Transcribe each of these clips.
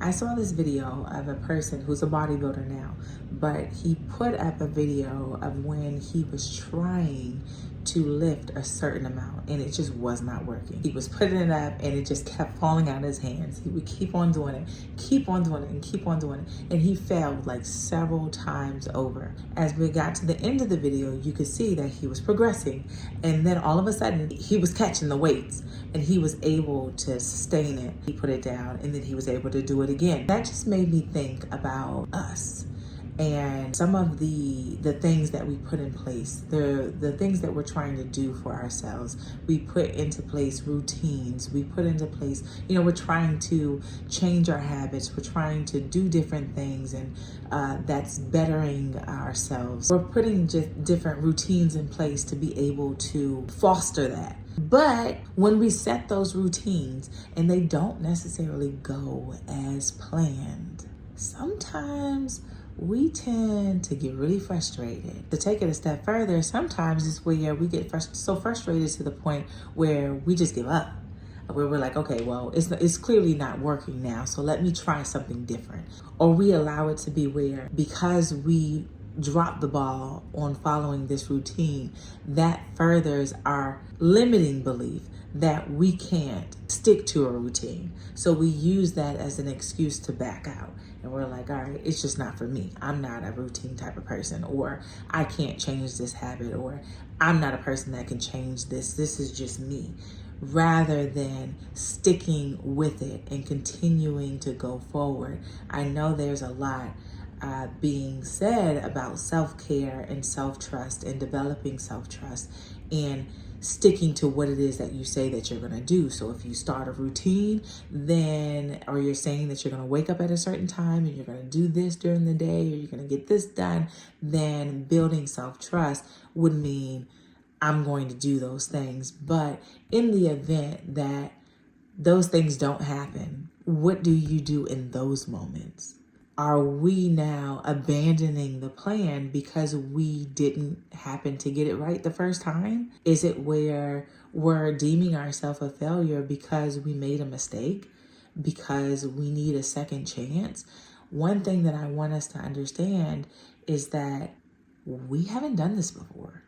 I saw this video of a person who's a bodybuilder now, but he put up a video of when he was trying to lift a certain amount and it just was not working. He was putting it up and it just kept falling out of his hands. He would keep on doing it, keep on doing it, and keep on doing it. And he failed like several times over. As we got to the end of the video, you could see that he was progressing. And then all of a sudden he was catching the weights and he was able to sustain it. He put it down and then he was able to do it again. That just made me think about us and some of the things that we put in place, the things that we're trying to do for ourselves. We put into place routines. We put into place, we're trying to change our habits. We're trying to do different things, and that's bettering ourselves. We're putting just different routines in place to be able to foster that. But when we set those routines and they don't necessarily go as planned, sometimes we tend to get really frustrated. To take it a step further, sometimes it's where we get so frustrated to the point where we just give up. Where we're like, okay, well, it's clearly not working now, so let me try something different. Or we allow it to be where, because we drop the ball on following this routine, that furthers our limiting belief that we can't stick to a routine. So we use that as an excuse to back out. And we're like, all right, it's just not for me. I'm not a routine type of person, or I can't change this habit, or I'm not a person that can change this. This is just me. Rather than sticking with it and continuing to go forward. I know there's a lot being said about self-care and self-trust and developing self-trust and sticking to what it is that you say that you're going to do. So if you start a routine, then, or you're saying that you're going to wake up at a certain time and you're going to do this during the day, or you're going to get this done, then building self-trust would mean I'm going to do those things. But in the event that those things don't happen, what do you do in those moments? Are we now abandoning the plan because we didn't happen to get it right the first time? Is it where we're deeming ourselves a failure because we made a mistake, because we need a second chance? One thing that I want us to understand is that we haven't done this before.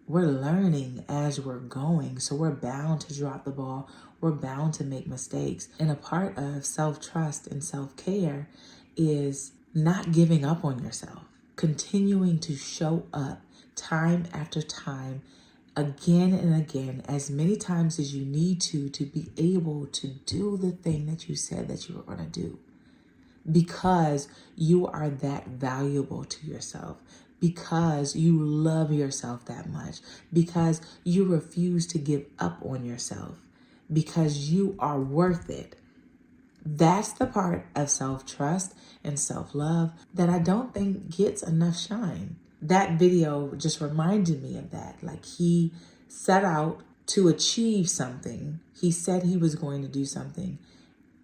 We're learning as we're going, so we're bound to drop the ball. We're bound to make mistakes. And a part of self-trust and self-care is not giving up on yourself, continuing to show up time after time, again and again, as many times as you need to be able to do the thing that you said that you were going to do. Because you are that valuable to yourself, because you love yourself that much, because you refuse to give up on yourself, because you are worth it. That's the part of self-trust and self-love that I don't think gets enough shine. That video just reminded me of that. Like, he set out to achieve something. He said he was going to do something.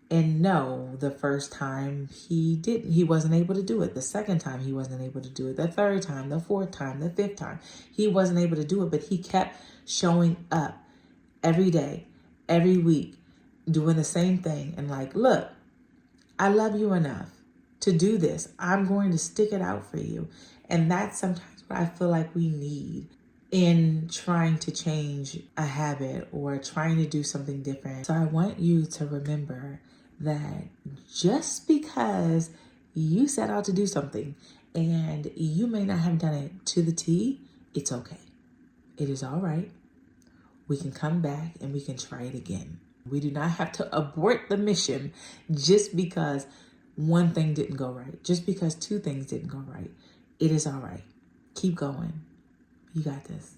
And no, the first time he didn't. He wasn't able to do it. The second time he wasn't able to do it. The third time, the fourth time, the fifth time. He wasn't able to do it, but he kept showing up every day, every week, doing the same thing. And like, look, I love you enough to do this. I'm going to stick it out for you. And that's sometimes what I feel like we need in trying to change a habit or trying to do something different. So I want you to remember that just because you set out to do something and you may not have done it to the T, it's okay. It is all right. We can come back and we can try it again. We do not have to abort the mission just because one thing didn't go right, just because two things didn't go right. It is all right. Keep going. You got this.